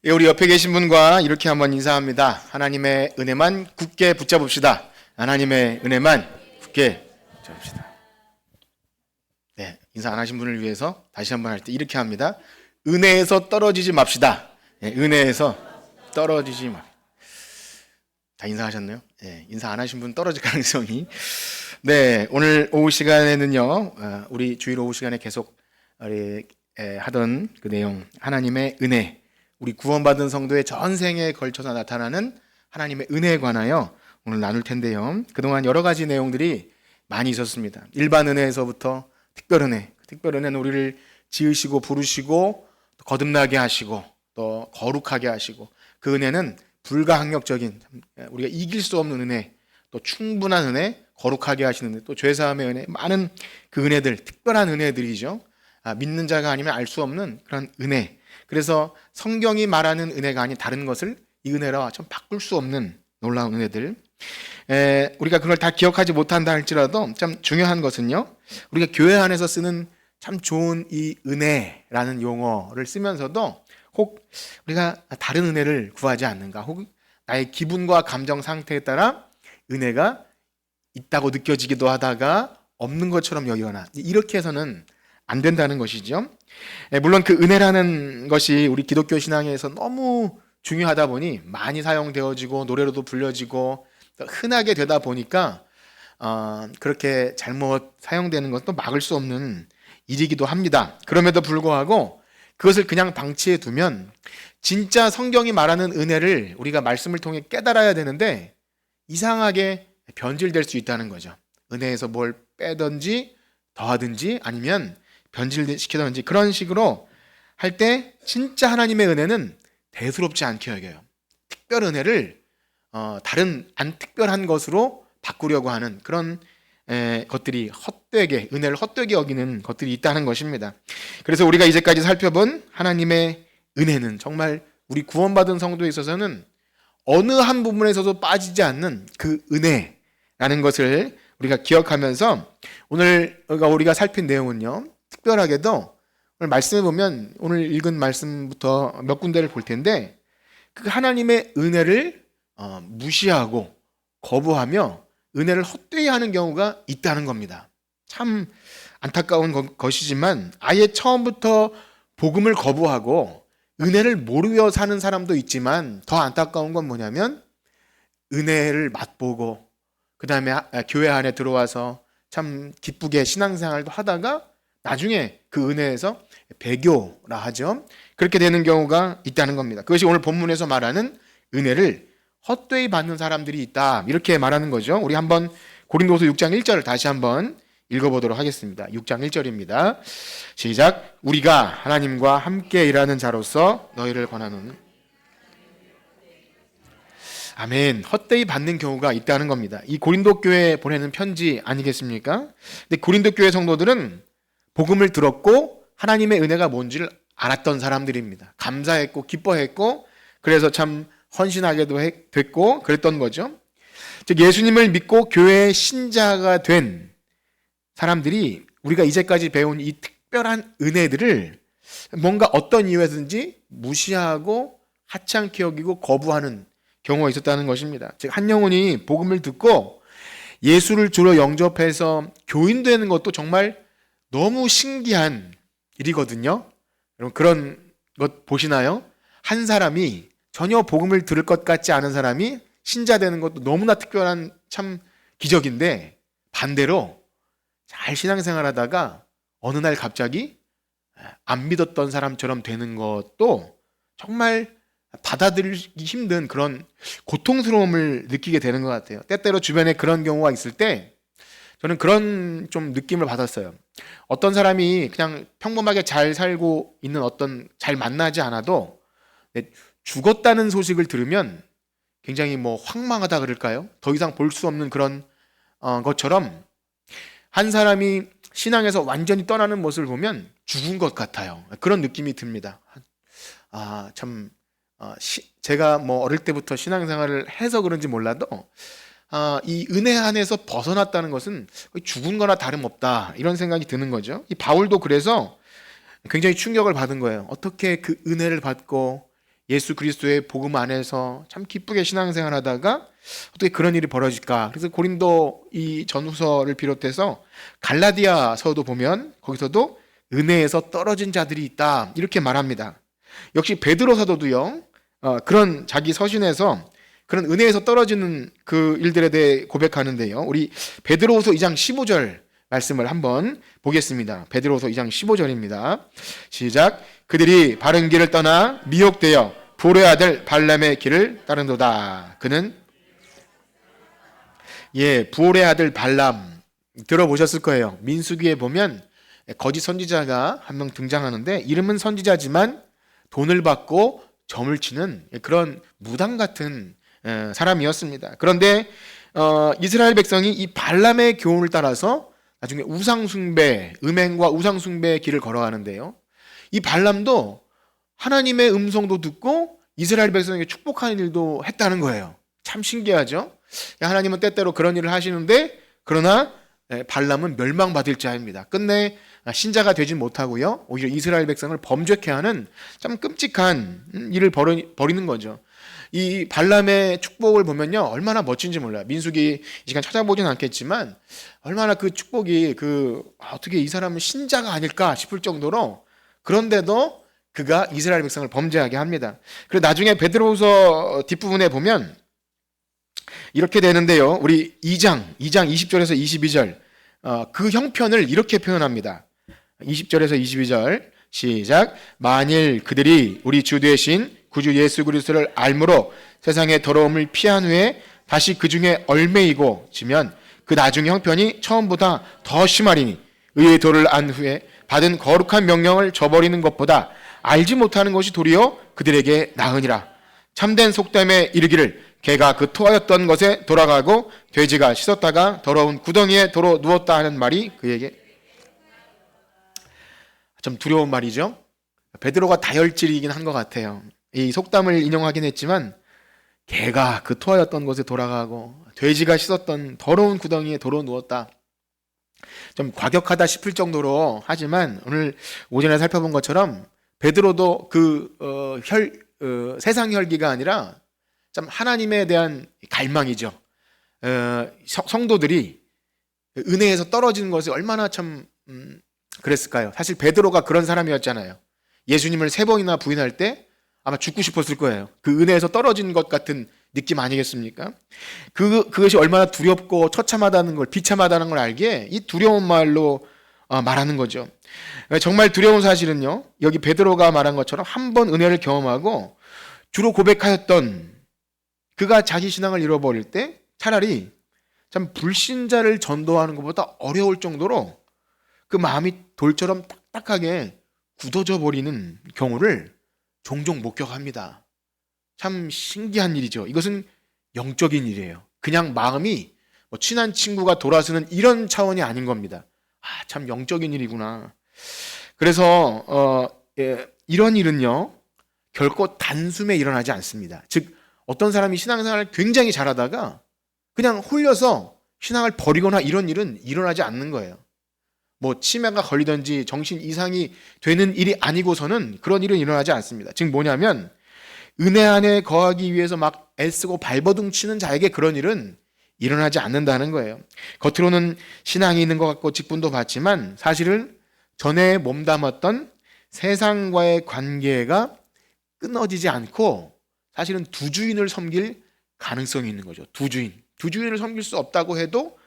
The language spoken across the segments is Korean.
예, 우리 옆에 계신 분과 이렇게 한번 인사합니다. 하나님의 은혜만 굳게 붙잡읍시다. 하나님의 은혜만 굳게 붙잡읍시다. 네, 인사 안 하신 분을 위해서 다시 한번 할 때 이렇게 합니다. 은혜에서 떨어지지 맙시다. 네, 은혜에서 떨어지지 맙시다. 다 인사하셨나요? 네, 인사 안 하신 분 떨어질 가능성이. 네, 오늘 오후 시간에는요, 우리 주일 오후 시간에 계속 우리 하던 그 내용, 하나님의 은혜, 우리 구원받은 성도의 전생에 걸쳐서 나타나는 하나님의 은혜에 관하여 오늘 나눌 텐데요. 그동안 여러 가지 내용들이 많이 있었습니다. 일반 은혜에서부터 특별 은혜, 특별 은혜는 우리를 지으시고 부르시고 거듭나게 하시고 또 거룩하게 하시고, 그 은혜는 불가항력적인, 우리가 이길 수 없는 은혜, 또 충분한 은혜, 거룩하게 하시는 은혜, 또 죄사함의 은혜, 많은 그 은혜들, 특별한 은혜들이죠. 믿는 자가 아니면 알 수 없는 그런 은혜. 그래서 성경이 말하는 은혜가 아닌 다른 것을 이 은혜라 좀 바꿀 수 없는 놀라운 은혜들. 우리가 그걸 다 기억하지 못한다 할지라도 참 중요한 것은요, 우리가 교회 안에서 쓰는 참 좋은 이 은혜라는 용어를 쓰면서도 혹 우리가 다른 은혜를 구하지 않는가, 혹 나의 기분과 감정 상태에 따라 은혜가 있다고 느껴지기도 하다가 없는 것처럼 여기거나, 이렇게 해서는 안 된다는 것이죠. 물론 그 은혜라는 것이 우리 기독교 신앙에서 너무 중요하다 보니 많이 사용되어지고 노래로도 불려지고 흔하게 되다 보니까 그렇게 잘못 사용되는 것도 막을 수 없는 일이기도 합니다. 그럼에도 불구하고 그것을 그냥 방치해 두면 진짜 성경이 말하는 은혜를 우리가 말씀을 통해 깨달아야 되는데 이상하게 변질될 수 있다는 거죠. 은혜에서 뭘 빼든지 더하든지 아니면 변질시키든지 그런 식으로 할 때 진짜 하나님의 은혜는 대수롭지 않게 여겨요. 특별 은혜를 다른 안 특별한 것으로 바꾸려고 하는 그런 것들이 헛되게, 은혜를 헛되게 여기는 것들이 있다는 것입니다. 그래서 우리가 이제까지 살펴본 하나님의 은혜는 정말 우리 구원받은 성도에 있어서는 어느 한 부분에서도 빠지지 않는 그 은혜라는 것을 우리가 기억하면서 오늘 우리가 살핀 내용은요, 특별하게도 오늘 말씀해 보면 오늘 읽은 말씀부터 몇 군데를 볼 텐데 그 하나님의 은혜를 무시하고 거부하며 은혜를 헛되이 하는 경우가 있다는 겁니다. 참 안타까운 것이지만 아예 처음부터 복음을 거부하고 은혜를 모르며 사는 사람도 있지만 더 안타까운 건 뭐냐면 은혜를 맛보고 그 다음에 교회 안에 들어와서 참 기쁘게 신앙생활도 하다가 나중에 그 은혜에서 배교라 하죠. 그렇게 되는 경우가 있다는 겁니다. 그것이 오늘 본문에서 말하는 은혜를 헛되이 받는 사람들이 있다, 이렇게 말하는 거죠. 우리 한번 고린도서 6장 1절을 다시 한번 읽어보도록 하겠습니다. 6장 1절입니다. 시작. 우리가 하나님과 함께 일하는 자로서 너희를 권하노니. 아멘. 헛되이 받는 경우가 있다는 겁니다. 이 고린도 교회에 보내는 편지 아니겠습니까? 근데 고린도 교회 성도들은 복음을 들었고 하나님의 은혜가 뭔지를 알았던 사람들입니다. 감사했고 기뻐했고 그래서 참 헌신하게도 됐고 그랬던 거죠. 즉 예수님을 믿고 교회의 신자가 된 사람들이 우리가 이제까지 배운 이 특별한 은혜들을 뭔가 어떤 이유에서든지 무시하고 하찮게 여기고 거부하는 경우가 있었다는 것입니다. 즉 한 영혼이 복음을 듣고 예수를 주로 영접해서 교인되는 것도 정말 너무 신기한 일이거든요. 여러분 그런 것 보시나요? 한 사람이 전혀 복음을 들을 것 같지 않은 사람이 신자 되는 것도 너무나 특별한 참 기적인데, 반대로 잘 신앙생활하다가 어느 날 갑자기 안 믿었던 사람처럼 되는 것도 정말 받아들이기 힘든 그런 고통스러움을 느끼게 되는 것 같아요. 때때로 주변에 그런 경우가 있을 때 저는 그런 좀 느낌을 받았어요. 어떤 사람이 그냥 평범하게 잘 살고 있는 잘 만나지 않아도 죽었다는 소식을 들으면 굉장히 황망하다 그럴까요? 더 이상 볼 수 없는 그런 것처럼 한 사람이 신앙에서 완전히 떠나는 모습을 보면 죽은 것 같아요. 그런 느낌이 듭니다. 제가 어릴 때부터 신앙생활을 해서 그런지 몰라도 이 은혜 안에서 벗어났다는 것은 거의 죽은 거나 다름없다, 이런 생각이 드는 거죠. 이 바울도 그래서 굉장히 충격을 받은 거예요. 어떻게 그 은혜를 받고 예수 그리스도의 복음 안에서 참 기쁘게 신앙생활하다가 어떻게 그런 일이 벌어질까? 그래서 고린도 이 전후서를 비롯해서 갈라디아서도 보면 거기서도 은혜에서 떨어진 자들이 있다 이렇게 말합니다. 역시 베드로 사도도요. 그런 자기 서신에서 그런 은혜에서 떨어지는 그 일들에 대해 고백하는데요. 우리 베드로후서 2장 15절 말씀을 한번 보겠습니다. 베드로후서 2장 15절입니다. 시작. 그들이 바른 길을 떠나 미혹되어 불의 아들 발람의 길을 따른도다. 그는 부올의 아들 발람 들어보셨을 거예요. 민수기에 보면 거짓 선지자가 한 명 등장하는데 이름은 선지자지만 돈을 받고 점을 치는 그런 무당 같은 사람이었습니다. 그런데 이스라엘 백성이 이 발람의 교훈을 따라서 나중에 우상숭배, 음행과 우상숭배의 길을 걸어가는데요. 이 발람도 하나님의 음성도 듣고 이스라엘 백성에게 축복하는 일도 했다는 거예요. 참 신기하죠? 하나님은 때때로 그런 일을 하시는데 그러나 발람은 멸망받을 자입니다. 끝내 신자가 되지 못하고요. 오히려 이스라엘 백성을 범죄케 하는 참 끔찍한 일을 벌이는 거죠. 이 발람의 축복을 보면요. 얼마나 멋진지 몰라요. 민수기 이 시간 찾아보진 않겠지만 얼마나 그 축복이 어떻게 이 사람은 신자가 아닐까 싶을 정도로 그런데도 그가 이스라엘 백성을 범죄하게 합니다. 그리고 나중에 베드로후서 뒷부분에 보면 이렇게 되는데요. 우리 2장 20절에서 22절 그 형편을 이렇게 표현합니다. 20절에서 22절 시작. 만일 그들이 우리 주 되신 구주 예수 그리스도를 알므로 세상의 더러움을 피한 후에 다시 그 중에 얽매이고 지면 그 나중의 형편이 처음보다 더 심하리니 의의 도를 안 후에 받은 거룩한 명령을 저버리는 것보다 알지 못하는 것이 도리어 그들에게 나으니라. 참된 속담에 이르기를 개가 그 토하였던 것에 돌아가고 돼지가 씻었다가 더러운 구덩이에 도로 누웠다 하는 말이 그에게 좀 두려운 말이죠. 베드로가 다혈질이긴 한 것 같아요. 이 속담을 인용하긴 했지만 개가 그 토하였던 곳에 돌아가고 돼지가 씻었던 더러운 구덩이에 도로 누웠다. 좀 과격하다 싶을 정도로 하지만 오늘 오전에 살펴본 것처럼 베드로도 세상 혈기가 아니라 참 하나님에 대한 갈망이죠. 성도들이 은혜에서 떨어지는 것이 얼마나 참 그랬을까요? 사실 베드로가 그런 사람이었잖아요. 예수님을 3번이나 부인할 때 아마 죽고 싶었을 거예요. 그 은혜에서 떨어진 것 같은 느낌 아니겠습니까? 그것이 얼마나 두렵고 처참하다는 걸, 비참하다는 걸 알기에 이 두려운 말로 말하는 거죠. 정말 두려운 사실은요, 여기 베드로가 말한 것처럼 한 번 은혜를 경험하고 주로 고백하였던 그가 자기 신앙을 잃어버릴 때 차라리 참 불신자를 전도하는 것보다 어려울 정도로 그 마음이 돌처럼 딱딱하게 굳어져 버리는 경우를 종종 목격합니다. 참 신기한 일이죠. 이것은 영적인 일이에요. 그냥 마음이 친한 친구가 돌아서는 이런 차원이 아닌 겁니다. 참 영적인 일이구나. 그래서 이런 일은요 결코 단숨에 일어나지 않습니다. 즉 어떤 사람이 신앙생활을 굉장히 잘하다가 그냥 홀려서 신앙을 버리거나 이런 일은 일어나지 않는 거예요. 치매가 걸리든지 정신 이상이 되는 일이 아니고서는 그런 일은 일어나지 않습니다. 즉 뭐냐면 은혜 안에 거하기 위해서 막 애쓰고 발버둥 치는 자에게 그런 일은 일어나지 않는다는 거예요. 겉으로는 신앙이 있는 것 같고 직분도 받지만 사실은 전에 몸담았던 세상과의 관계가 끊어지지 않고 사실은 두 주인을 섬길 가능성이 있는 거죠. 두 주인을 섬길 수 없다고 해도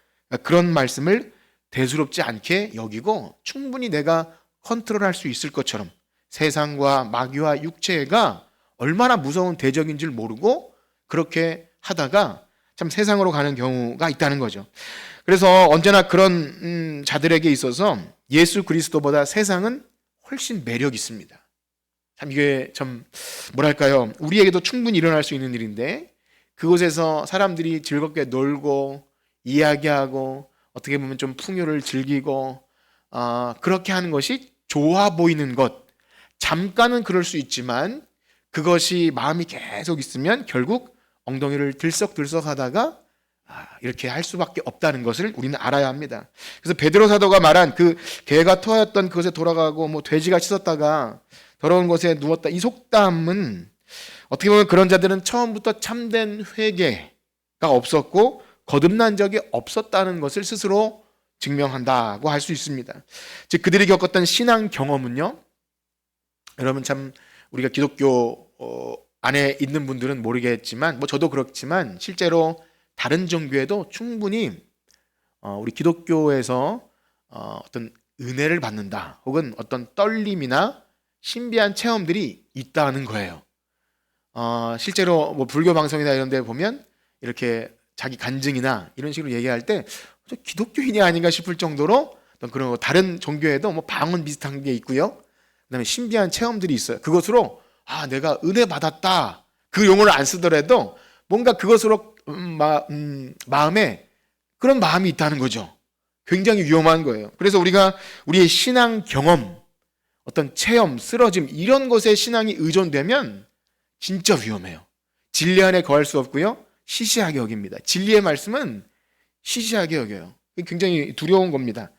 그런 말씀을 대수롭지 않게 여기고 충분히 내가 컨트롤할 수 있을 것처럼 세상과 마귀와 육체가 얼마나 무서운 대적인 줄 모르고 그렇게 하다가 참 세상으로 가는 경우가 있다는 거죠. 그래서 언제나 그런 자들에게 있어서 예수 그리스도보다 세상은 훨씬 매력 있습니다. 참 이게 참 뭐랄까요? 우리에게도 충분히 일어날 수 있는 일인데 그곳에서 사람들이 즐겁게 놀고 이야기하고 어떻게 보면 좀 풍요를 즐기고 그렇게 하는 것이 좋아 보이는 것, 잠깐은 그럴 수 있지만 그것이 마음이 계속 있으면 결국 엉덩이를 들썩들썩 하다가 이렇게 할 수밖에 없다는 것을 우리는 알아야 합니다. 그래서 베드로 사도가 말한 그 개가 토하였던 그것에 돌아가고 돼지가 씻었다가 더러운 곳에 누웠다, 이 속담은 어떻게 보면 그런 자들은 처음부터 참된 회개가 없었고 거듭난 적이 없었다는 것을 스스로 증명한다고 할 수 있습니다. 즉 그들이 겪었던 신앙 경험은요, 여러분 참 우리가 기독교 안에 있는 분들은 모르겠지만 저도 그렇지만 실제로 다른 종교에도 충분히 우리 기독교에서 어떤 은혜를 받는다 혹은 어떤 떨림이나 신비한 체험들이 있다는 거예요. 실제로 불교 방송이나 이런 데 보면 이렇게 자기 간증이나 이런 식으로 얘기할 때 저 기독교인이 아닌가 싶을 정도로 어떤 그런 다른 종교에도 방언 비슷한 게 있고요. 그다음에 신비한 체험들이 있어요. 그것으로 내가 은혜 받았다. 그 용어를 안 쓰더라도 뭔가 그것으로 마음에 그런 마음이 있다는 거죠. 굉장히 위험한 거예요. 그래서 우리가 우리의 신앙 경험, 어떤 체험, 쓰러짐 이런 것에 신앙이 의존되면 진짜 위험해요. 진리 안에 거할 수 없고요. 시시하게 여깁니다. 진리의 말씀은 시시하게 여겨요. 굉장히 두려운 겁니다.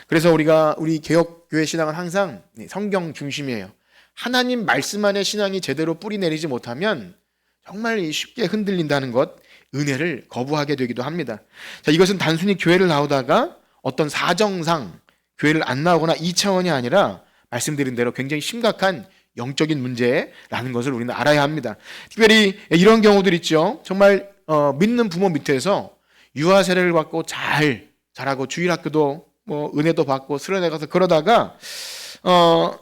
그래서 우리 개혁교회 신앙은 항상 성경 중심이에요. 하나님 말씀 안에 신앙이 제대로 뿌리 내리지 못하면 정말 쉽게 흔들린다는 것, 은혜를 거부하게 되기도 합니다. 자, 이것은 단순히 교회를 나오다가 어떤 사정상 교회를 안 나오거나 2차원이 아니라 말씀드린 대로 굉장히 심각한 영적인 문제라는 것을 우리는 알아야 합니다. 특별히 이런 경우들 있죠. 정말 믿는 부모 밑에서 유아 세례를 받고 잘 자라고 주일학교도 은혜도 받고 수련회 가서 그러다가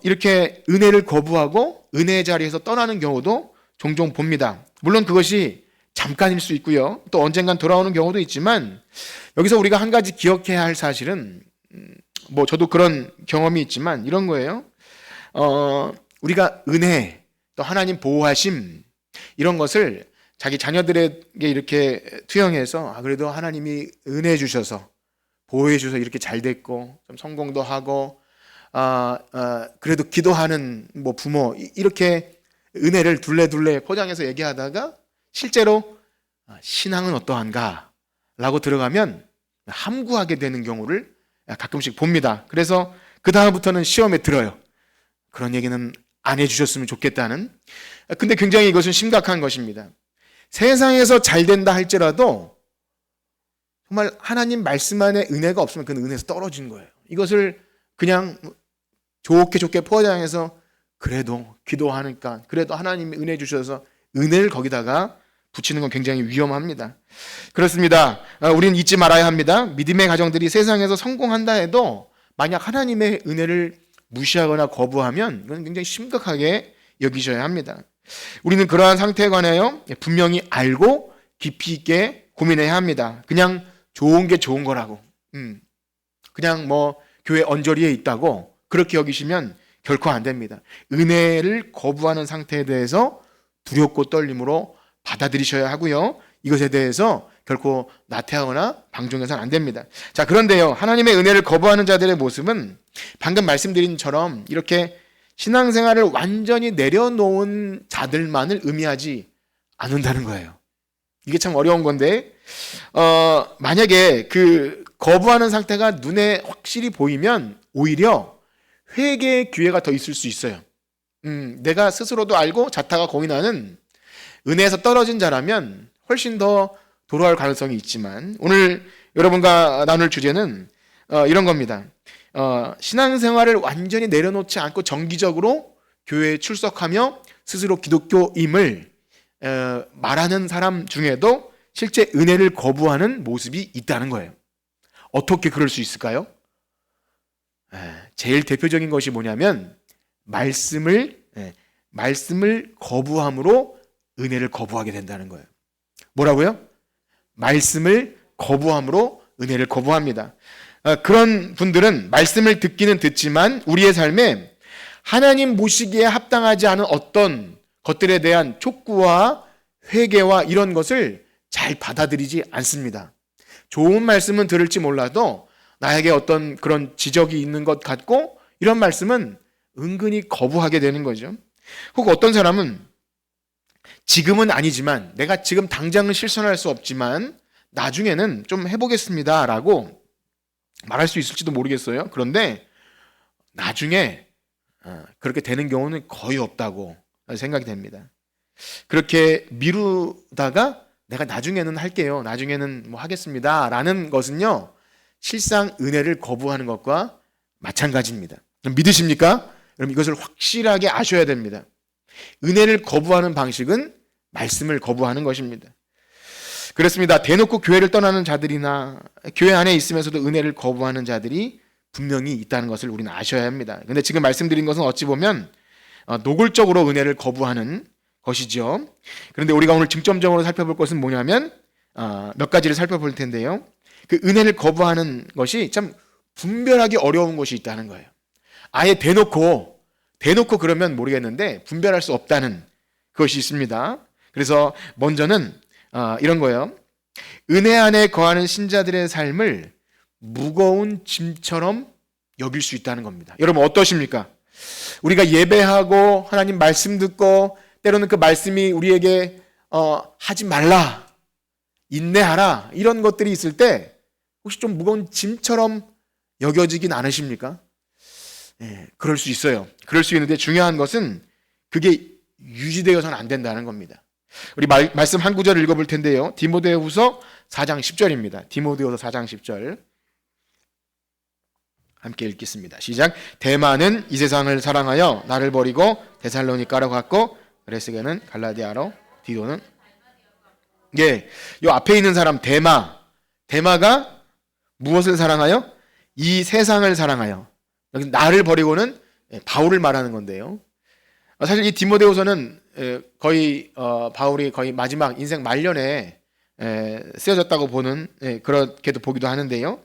이렇게 은혜를 거부하고 은혜의 자리에서 떠나는 경우도 종종 봅니다. 물론 그것이 잠깐일 수 있고요. 또 언젠간 돌아오는 경우도 있지만 여기서 우리가 한 가지 기억해야 할 사실은 저도 그런 경험이 있지만 이런 거예요. 우리가 은혜 또 하나님 보호하심 이런 것을 자기 자녀들에게 이렇게 투영해서 그래도 하나님이 은혜 주셔서 보호해 주셔서 이렇게 잘 됐고 좀 성공도 하고 그래도 기도하는 부모 이렇게 은혜를 둘레둘레 포장해서 얘기하다가 실제로 신앙은 어떠한가 라고 들어가면 함구하게 되는 경우를 가끔씩 봅니다. 그래서 그 다음부터는 시험에 들어요. 그런 얘기는 안 해주셨으면 좋겠다는. 근데 굉장히 이것은 심각한 것입니다. 세상에서 잘 된다 할지라도 정말 하나님 말씀 안에 은혜가 없으면 그 은혜에서 떨어진 거예요. 이것을 그냥 좋게 포장해서 그래도 기도하니까 그래도 하나님이 은혜 주셔서 은혜를 거기다가 붙이는 건 굉장히 위험합니다. 그렇습니다. 우리는 잊지 말아야 합니다. 믿음의 가정들이 세상에서 성공한다 해도 만약 하나님의 은혜를 무시하거나 거부하면 이건 굉장히 심각하게 여기셔야 합니다. 우리는 그러한 상태에 관하여 분명히 알고 깊이 있게 고민해야 합니다. 그냥 좋은 게 좋은 거라고 그냥 교회 언저리에 있다고 그렇게 여기시면 결코 안 됩니다. 은혜를 거부하는 상태에 대해서 두렵고 떨림으로 받아들이셔야 하고요. 이것에 대해서 결코 나태하거나 방종해서는 안 됩니다. 자, 그런데요. 하나님의 은혜를 거부하는 자들의 모습은 방금 말씀드린 처럼 이렇게 신앙생활을 완전히 내려놓은 자들만을 의미하지 않는다는 거예요. 이게 참 어려운 건데 만약에 그 거부하는 상태가 눈에 확실히 보이면 오히려 회개의 기회가 더 있을 수 있어요. 내가 스스로도 알고 자타가 공인하는 은혜에서 떨어진 자라면 훨씬 더 돌아올 가능성이 있지만 오늘 여러분과 나눌 주제는 이런 겁니다. 신앙생활을 완전히 내려놓지 않고 정기적으로 교회에 출석하며 스스로 기독교임을 말하는 사람 중에도 실제 은혜를 거부하는 모습이 있다는 거예요. 어떻게 그럴 수 있을까요? 제일 대표적인 것이 뭐냐면 말씀을 거부함으로 은혜를 거부하게 된다는 거예요. 뭐라고요? 말씀을 거부함으로 은혜를 거부합니다. 그런 분들은 말씀을 듣기는 듣지만 우리의 삶에 하나님 모시기에 합당하지 않은 어떤 것들에 대한 촉구와 회개와 이런 것을 잘 받아들이지 않습니다. 좋은 말씀은 들을지 몰라도 나에게 어떤 그런 지적이 있는 것 같고 이런 말씀은 은근히 거부하게 되는 거죠. 혹 어떤 사람은 지금은 아니지만 내가 지금 당장은 실천할 수 없지만 나중에는 좀 해보겠습니다 라고 말할 수 있을지도 모르겠어요. 그런데 나중에 그렇게 되는 경우는 거의 없다고 생각이 됩니다. 그렇게 미루다가 내가 나중에는 할게요, 나중에는 뭐 하겠습니다 라는 것은요, 실상 은혜를 거부하는 것과 마찬가지입니다. 믿으십니까? 여러분, 이것을 확실하게 아셔야 됩니다. 은혜를 거부하는 방식은 말씀을 거부하는 것입니다. 그렇습니다. 대놓고 교회를 떠나는 자들이나 교회 안에 있으면서도 은혜를 거부하는 자들이 분명히 있다는 것을 우리는 아셔야 합니다. 근데 지금 말씀드린 것은 어찌 보면 노골적으로 은혜를 거부하는 것이죠. 그런데 우리가 오늘 중점적으로 살펴볼 것은 뭐냐면 몇 가지를 살펴볼 텐데요. 그 은혜를 거부하는 것이 참 분별하기 어려운 것이 있다는 거예요. 아예 대놓고 그러면 모르겠는데 분별할 수 없다는 그것이 있습니다. 그래서 먼저는 이런 거예요. 은혜 안에 거하는 신자들의 삶을 무거운 짐처럼 여길 수 있다는 겁니다. 여러분, 어떠십니까? 우리가 예배하고 하나님 말씀 듣고 때로는 그 말씀이 우리에게 하지 말라, 인내하라 이런 것들이 있을 때 혹시 좀 무거운 짐처럼 여겨지긴 않으십니까? 네, 그럴 수 있어요. 그럴 수 있는데 중요한 것은 그게 유지되어서는 안 된다는 겁니다. 우리 말씀 한 구절을 읽어볼 텐데요. 디모데후서 4장 10절입니다. 디모데후서 4장 10절 함께 읽겠습니다. 시작. 대마는 이 세상을 사랑하여 나를 버리고 데살로니가로 갔고 그레스게는 갈라디아로, 디도는 요 앞에 있는 사람 대마가 무엇을 사랑하여? 이 세상을 사랑하여. 여기 나를 버리고는 바울을 말하는 건데요. 사실 이 디모데후서는 거의 바울이 거의 마지막 인생 말년에 쓰여졌다고 보는, 그렇게도 보기도 하는데요.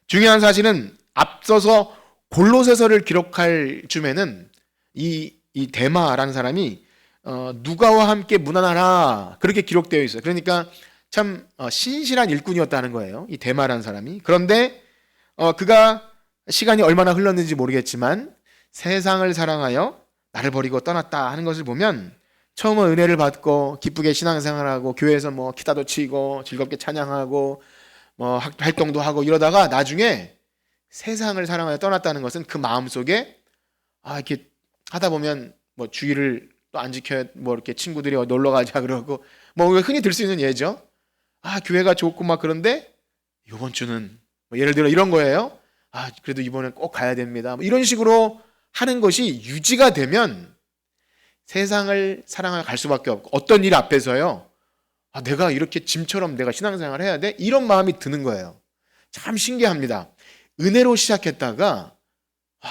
중요한 사실은 앞서서 골로새서를 기록할 쯤에는 이 데마라는 사람이 누가와 함께 문안하라 그렇게 기록되어 있어요. 그러니까 참 신실한 일꾼이었다는 거예요, 이 데마라는 사람이. 그런데 그가 시간이 얼마나 흘렀는지 모르겠지만 세상을 사랑하여 나를 버리고 떠났다 하는 것을 보면 처음은 은혜를 받고 기쁘게 신앙생활하고 교회에서 뭐 기타도 치고 즐겁게 찬양하고 뭐 활동도 하고 이러다가 나중에 세상을 사랑하여 떠났다는 것은 그 마음속에 이렇게 하다 보면 뭐 주의를 또 안 지켜 뭐 이렇게 친구들이 놀러 가자 그러고 뭐 흔히 들 수 있는 예죠. 교회가 좋고 막 그런데 이번 주는 뭐 예를 들어 이런 거예요. 그래도 이번엔 꼭 가야 됩니다. 뭐 이런 식으로 하는 것이 유지가 되면 세상을 사랑하여 갈 수밖에 없고 어떤 일 앞에서요. 내가 이렇게 짐처럼 내가 신앙생활을 해야 돼? 이런 마음이 드는 거예요. 참 신기합니다. 은혜로 시작했다가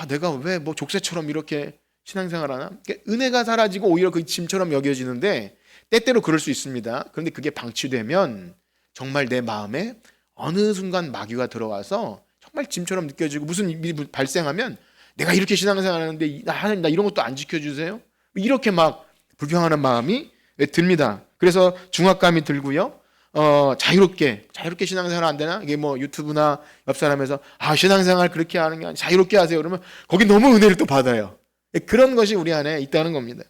내가 왜 뭐 족쇄처럼 이렇게 신앙생활 하나? 은혜가 사라지고 오히려 그 짐처럼 여겨지는데 때때로 그럴 수 있습니다. 그런데 그게 방치되면 정말 내 마음에 어느 순간 마귀가 들어와서 정말 짐처럼 느껴지고 무슨 일이 발생하면 내가 이렇게 신앙생활 하는데 하나님 나 이런 것도 안 지켜주세요? 이렇게 막 불평하는 마음이 듭니다. 그래서 중압감이 들고요. 자유롭게 신앙생활 안 되나? 이게 뭐 유튜브나 옆 사람에서 신앙생활 그렇게 하는 게 아니라 자유롭게 하세요. 그러면 거기 너무 은혜를 또 받아요. 그런 것이 우리 안에 있다는 겁니다.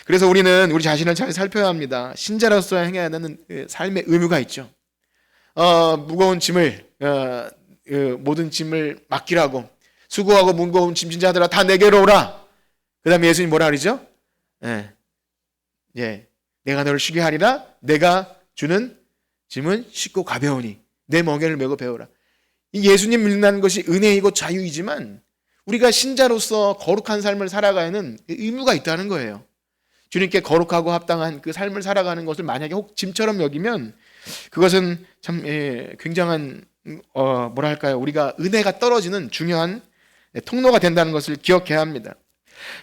그래서 우리는 우리 자신을 잘 살펴야 합니다. 신자로서 행해야 되는 삶의 의무가 있죠. 무거운 짐을 모든 짐을 맡기라고 수고하고 무거운 짐진 자들아 다 내게로 오라. 그 다음에 예수님 뭐라 그러죠? 내가 너를 쉬게 하리라. 내가 주는 짐은 쉽고 가벼우니 내 멍에를 메고 배우라. 이 예수님 믿는다는 것이 은혜이고 자유이지만 우리가 신자로서 거룩한 삶을 살아가는 의무가 있다는 거예요. 주님께 거룩하고 합당한 그 삶을 살아가는 것을 만약에 혹 짐처럼 여기면 그것은 참 굉장한 뭐랄까요, 우리가 은혜가 떨어지는 중요한 통로가 된다는 것을 기억해야 합니다.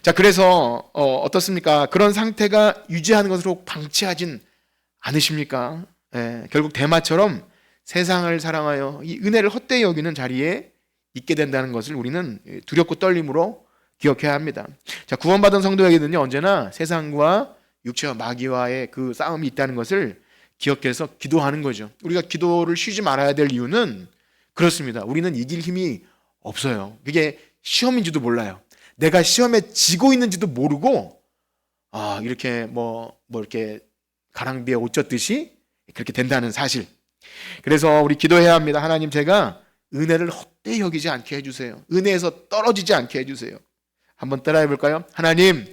자, 그래서 어떻습니까? 그런 상태가 유지하는 것으로 방치하진 않으십니까? 결국 데마처럼 세상을 사랑하여 이 은혜를 헛되이 여기는 자리에 있게 된다는 것을 우리는 두렵고 떨림으로 기억해야 합니다. 자, 구원받은 성도에게는요, 언제나 세상과 육체와 마귀와의 그 싸움이 있다는 것을 기억해서 기도하는 거죠. 우리가 기도를 쉬지 말아야 될 이유는 그렇습니다. 우리는 이길 힘이 없어요. 그게 시험인지도 몰라요. 내가 시험에 지고 있는지도 모르고 이렇게 뭐 이렇게 가랑비에 옷 젖듯이 그렇게 된다는 사실. 그래서 우리 기도해야 합니다. 하나님, 제가 은혜를 헛되이 여기지 않게 해주세요. 은혜에서 떨어지지 않게 해주세요. 한번 따라해 볼까요? 하나님,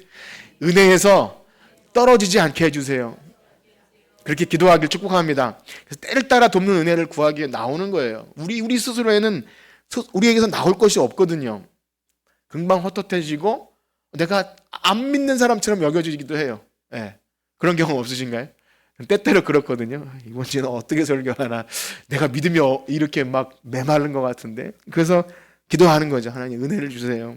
은혜에서 떨어지지 않게 해주세요. 그렇게 기도하길 축복합니다. 그래서 때를 따라 돕는 은혜를 구하기에 나오는 거예요. 우리 스스로에는 우리에게서 나올 것이 없거든요. 금방 헛헛해지고 내가 안 믿는 사람처럼 여겨지기도 해요. 네. 그런 경험 없으신가요? 때때로 그렇거든요. 이번 주는 어떻게 설교하나, 내가 믿음이 이렇게 막 메마른 것 같은데. 그래서 기도하는 거죠. 하나님 은혜를 주세요.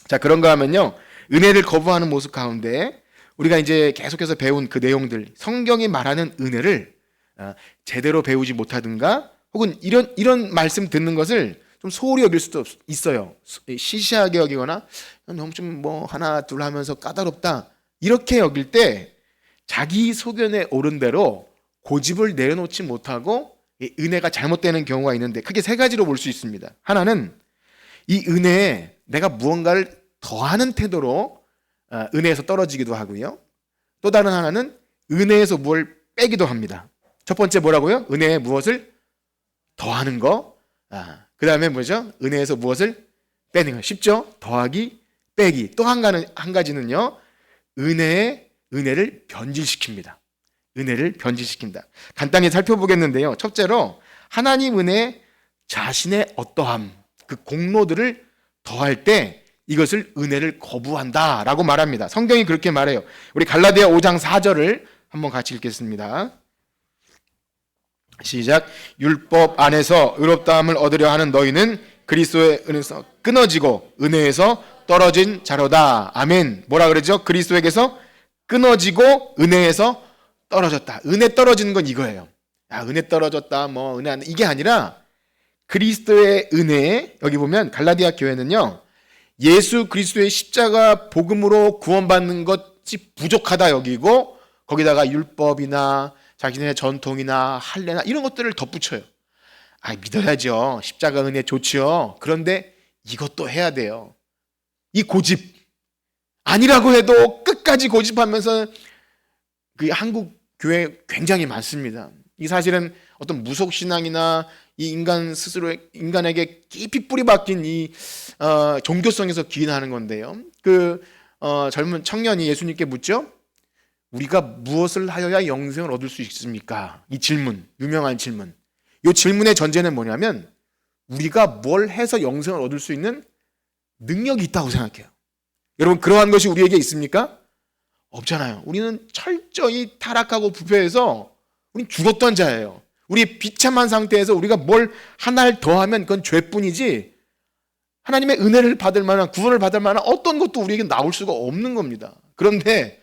자, 그런가 하면요, 은혜를 거부하는 모습 가운데 우리가 이제 계속해서 배운 그 내용들, 성경이 말하는 은혜를 제대로 배우지 못하든가, 혹은 이런 말씀 듣는 것을 좀 소홀히 여길 수도 있어요. 시시하게 여기거나 너무 좀 뭐 하나 둘 하면서 까다롭다 이렇게 여길 때 자기 소견에 오른 대로 고집을 내려놓지 못하고 은혜가 잘못되는 경우가 있는데, 크게 세 가지로 볼 수 있습니다. 하나는 이 은혜에 내가 무언가를 더하는 태도로 은혜에서 떨어지기도 하고요. 또 다른 하나는 은혜에서 무엇을 빼기도 합니다. 첫 번째 뭐라고요? 은혜에 무엇을 더하는 거. 그 다음에 뭐죠? 은혜에서 무엇을 빼는 거. 쉽죠? 더하기, 빼기. 또 한 가지는요, 은혜를 변질시킵니다. 은혜를 변질시킨다. 간단히 살펴보겠는데요. 첫째로 하나님 은혜 자신의 어떠함, 그 공로들을 더할 때 이것을 은혜를 거부한다라고 말합니다. 성경이 그렇게 말해요. 우리 갈라디아 5장 4절을 한번 같이 읽겠습니다. 시작. 율법 안에서 의롭다함을 얻으려 하는 너희는 그리스도의 은혜에서 끊어지고 은혜에서 떨어진 자로다. 아멘. 뭐라 그러죠? 그리스도에게서 끊어지고 은혜에서 떨어졌다. 은혜 떨어지는 건 이거예요. 은혜 떨어졌다, 뭐 은혜 안, 이게 아니라 그리스도의 은혜, 여기 보면 갈라디아 교회는요, 예수 그리스도의 십자가 복음으로 구원받는 것이 부족하다 여기고, 거기다가 율법이나 자기네 전통이나 할례나 이런 것들을 덧붙여요. 믿어야죠. 십자가 은혜 좋지요. 그런데 이것도 해야 돼요. 이 고집, 아니라고 해도 끝까지 고집하면서 그 한국 교회 굉장히 많습니다. 이 사실은 어떤 무속신앙이나 이 인간 스스로 인간에게 깊이 뿌리 박힌 이 종교성에서 기인하는 건데요. 젊은 청년이 예수님께 묻죠. 우리가 무엇을 하여야 영생을 얻을 수 있습니까? 이 질문, 유명한 질문. 이 질문의 전제는 뭐냐면 우리가 뭘 해서 영생을 얻을 수 있는 능력이 있다고 생각해요. 여러분, 그러한 것이 우리에게 있습니까? 없잖아요. 우리는 철저히 타락하고 부패해서 우린 죽었던 자예요. 우리 비참한 상태에서 우리가 뭘 하나를 더하면 그건 죄뿐이지 하나님의 은혜를 받을 만한, 구원을 받을 만한 어떤 것도 우리에게 나올 수가 없는 겁니다. 그런데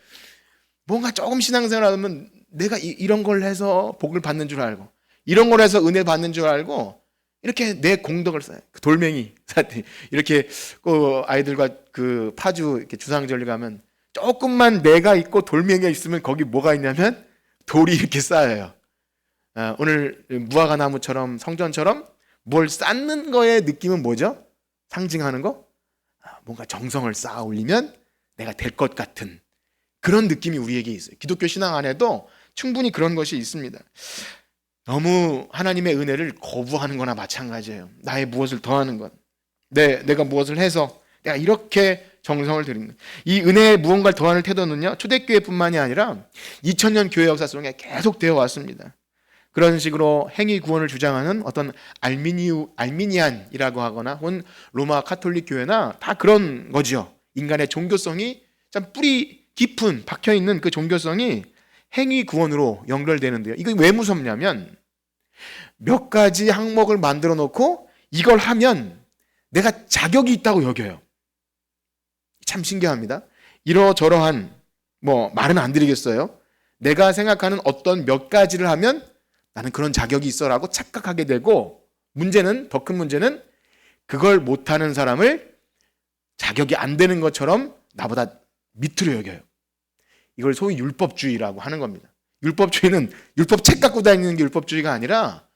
뭔가 조금 신앙생활 하면 내가 이런 걸 해서 복을 받는 줄 알고, 이런 걸 해서 은혜 받는 줄 알고 이렇게 내 공덕을 쌓아요. 돌멩이 이렇게 아이들과 그 파주 이렇게 주상절리 가면 조금만 내가 있고 돌멩이가 있으면 거기 뭐가 있냐면 돌이 이렇게 쌓여요. 오늘 무화과 나무처럼 성전처럼 뭘 쌓는 거의 느낌은 뭐죠? 상징하는 거? 뭔가 정성을 쌓아 올리면 내가 될 것 같은 그런 느낌이 우리에게 있어요. 기독교 신앙 안에도 충분히 그런 것이 있습니다. 너무 하나님의 은혜를 거부하는 거나 마찬가지예요. 나의 무엇을 더하는 것, 내가 무엇을 해서 내가 이렇게 정성을 들이는 것. 이 은혜에 무언가를 더하는 태도는요, 초대교회뿐만이 아니라 2000년 교회 역사 속에 계속 되어 왔습니다. 그런 식으로 행위 구원을 주장하는 어떤 알미니안이라고 하거나 혹은 로마 카톨릭 교회나 다 그런 거죠. 인간의 종교성이 참 뿌리 깊은 박혀있는 그 종교성이 행위 구원으로 연결되는데요. 이거 왜 무섭냐면 몇 가지 항목을 만들어 놓고 이걸 하면 내가 자격이 있다고 여겨요. 참 신기합니다. 이러저러한 말은 안 드리겠어요. 내가 생각하는 어떤 몇 가지를 하면 나는 그런 자격이 있어라고 착각하게 되고, 더 큰 문제는 그걸 못하는 사람을 자격이 안 되는 것처럼 나보다 밑으로 여겨요. 이걸 소위 율법주의라고 하는 겁니다. 율법주의는 율법책 갖고 다니는 게 율법주의가 아니라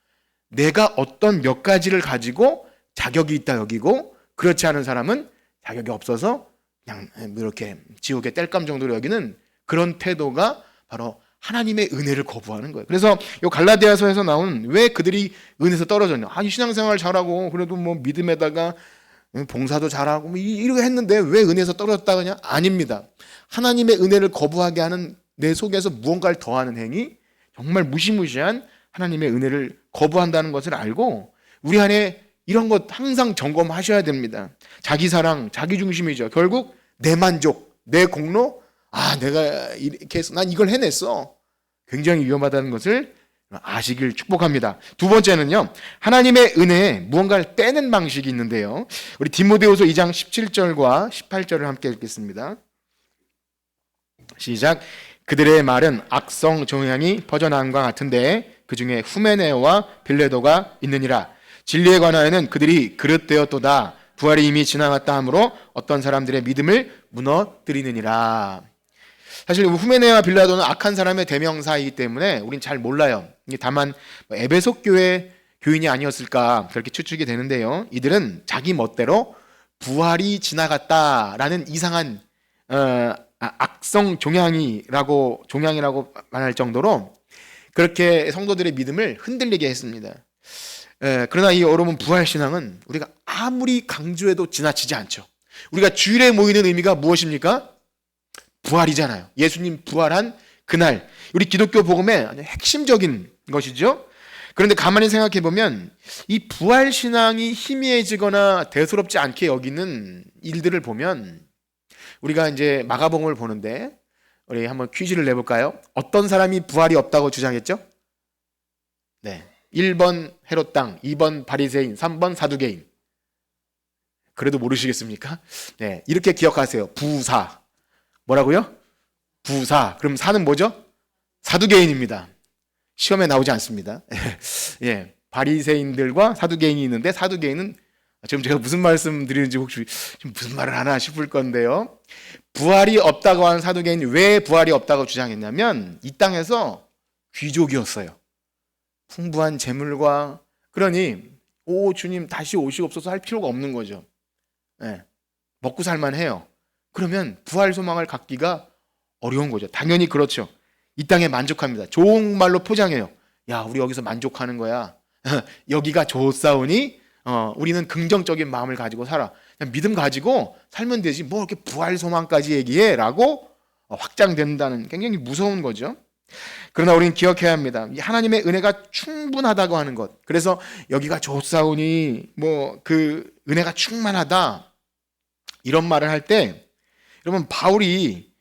내가 어떤 몇 가지를 가지고 자격이 있다 여기고, 그렇지 않은 사람은 자격이 없어서 그냥 이렇게 지옥의 땔감 정도로 여기는 그런 태도가 바로 하나님의 은혜를 거부하는 거예요. 그래서 이 갈라디아서에서 나온 왜 그들이 은혜에서 떨어졌냐. 신앙생활 잘하고 그래도 믿음에다가 봉사도 잘하고 이렇게 했는데 왜 은혜에서 떨어졌다 그냥? 아닙니다. 하나님의 은혜를 거부하게 하는 내 속에서 무언가를 더하는 행위, 정말 무시무시한 하나님의 은혜를 거부한다는 것을 알고 우리 안에 이런 것 항상 점검하셔야 됩니다. 자기 사랑, 자기 중심이죠. 결국 내 만족, 내 공로, 내가 이렇게 해서 난 이걸 해냈어. 굉장히 위험하다는 것을 아시길 축복합니다. 두 번째는요, 하나님의 은혜에 무언가를 빼는 방식이 있는데요. 우리 디모데후서 2장 17절과 18절을 함께 읽겠습니다. 시작. 그들의 말은 악성 종양이 퍼져나온 것 같은데 그 중에 후메네오와 빌레도가 있느니라. 진리에 관하여는 그들이 그릇되었도다. 부활이 이미 지나갔다 하므로 어떤 사람들의 믿음을 무너뜨리느니라. 사실 후메네와 빌라도는 악한 사람의 대명사이기 때문에 우린 잘 몰라요. 다만 에베소 교회 교인이 아니었을까 그렇게 추측이 되는데요. 이들은 자기 멋대로 부활이 지나갔다라는 이상한 악성 종양이라고 말할 정도로 그렇게 성도들의 믿음을 흔들리게 했습니다. 그러나 여러분, 부활신앙은 우리가 아무리 강조해도 지나치지 않죠. 우리가 주일에 모이는 의미가 무엇입니까? 부활이잖아요. 예수님 부활한 그날, 우리 기독교 복음의 핵심적인 것이죠. 그런데 가만히 생각해 보면 이 부활신앙이 희미해지거나 대수롭지 않게 여기는 일들을 보면 우리가 이제 마가복음을 보는데 우리 한번 퀴즈를 내볼까요? 어떤 사람이 부활이 없다고 주장했죠? 네, 1번 헤롯 땅, 2번 바리새인, 3번 사두개인. 그래도 모르시겠습니까? 네, 이렇게 기억하세요. 부사. 뭐라고요? 부사. 그럼 사는 뭐죠? 사두개인입니다. 시험에 나오지 않습니다. 예, 바리새인들과 사두개인이 있는데 사두개인은 지금 제가 무슨 말씀 드리는지 혹시 지금 무슨 말을 하나 싶을 건데요. 부활이 없다고 하는 사두개인이 왜 부활이 없다고 주장했냐면 이 땅에서 귀족이었어요. 풍부한 재물과, 그러니 주님 다시 오시옵소서 할 필요가 없는 거죠. 예, 먹고 살만해요. 그러면 부활 소망을 갖기가 어려운 거죠. 당연히 그렇죠. 이 땅에 만족합니다. 좋은 말로 포장해요. 야, 우리 여기서 만족하는 거야. 여기가 좋사오니 우리는 긍정적인 마음을 가지고 살아. 그냥 믿음 가지고 살면 되지. 뭐 이렇게 부활 소망까지 얘기해? 라고 확장된다는, 굉장히 무서운 거죠. 그러나 우리는 기억해야 합니다. 하나님의 은혜가 충분하다고 하는 것. 그래서 여기가 좋사오니 뭐 그 은혜가 충만하다, 이런 말을 할 때 여러분, 바울이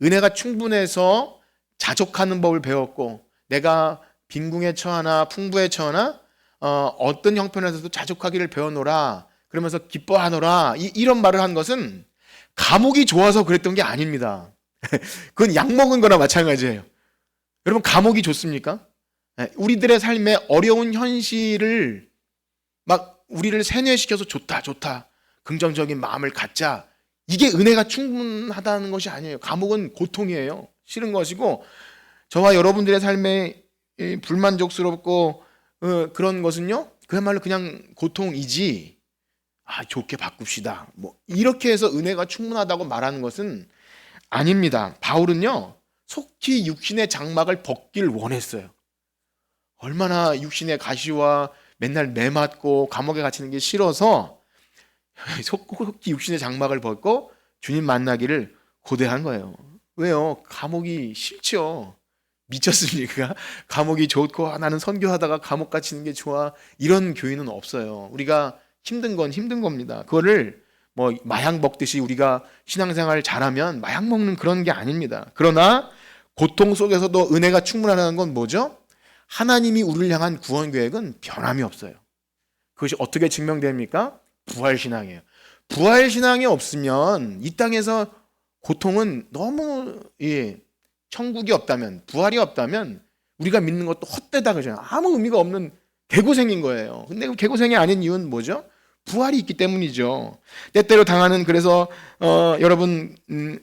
은혜가 충분해서 자족하는 법을 배웠고 내가 빈궁에 처하나 풍부에 처하나 어떤 형편에서도 자족하기를 배워노라, 그러면서 기뻐하노라, 이런 말을 한 것은 감옥이 좋아서 그랬던 게 아닙니다. 그건 약 먹은 거나 마찬가지예요. 여러분, 감옥이 좋습니까? 우리들의 삶의 어려운 현실을 막 우리를 세뇌시켜서 좋다 긍정적인 마음을 갖자, 이게 은혜가 충분하다는 것이 아니에요. 감옥은 고통이에요. 싫은 것이고, 저와 여러분들의 삶에 불만족스럽고 그런 것은요, 그야말로 그냥 고통이지, 좋게 바꿉시다, 뭐 이렇게 해서 은혜가 충분하다고 말하는 것은 아닙니다. 바울은요, 속히 육신의 장막을 벗길 원했어요. 얼마나 육신의 가시와 맨날 매맞고 감옥에 갇히는 게 싫어서 속히 육신의 장막을 벗고 주님 만나기를 고대한 거예요. 왜요? 감옥이 싫죠. 미쳤습니까? 감옥이 좋고 나는 선교하다가 감옥 갇히는 게 좋아, 이런 교인은 없어요. 우리가 힘든 건 힘든 겁니다. 그거를 뭐 마약 먹듯이 우리가 신앙생활 잘하면 마약 먹는 그런 게 아닙니다. 그러나 고통 속에서도 은혜가 충분하다는 건 뭐죠? 하나님이 우리를 향한 구원 계획은 변함이 없어요. 그것이 어떻게 증명됩니까? 부활신앙이에요. 부활신앙이 없으면 이 땅에서 고통은 너무, 천국이 없다면, 부활이 없다면 우리가 믿는 것도 헛되다 그러잖아요. 아무 의미가 없는 개고생인 거예요. 근데 그 개고생이 아닌 이유는 뭐죠? 부활이 있기 때문이죠. 때때로 당하는, 그래서 여러분,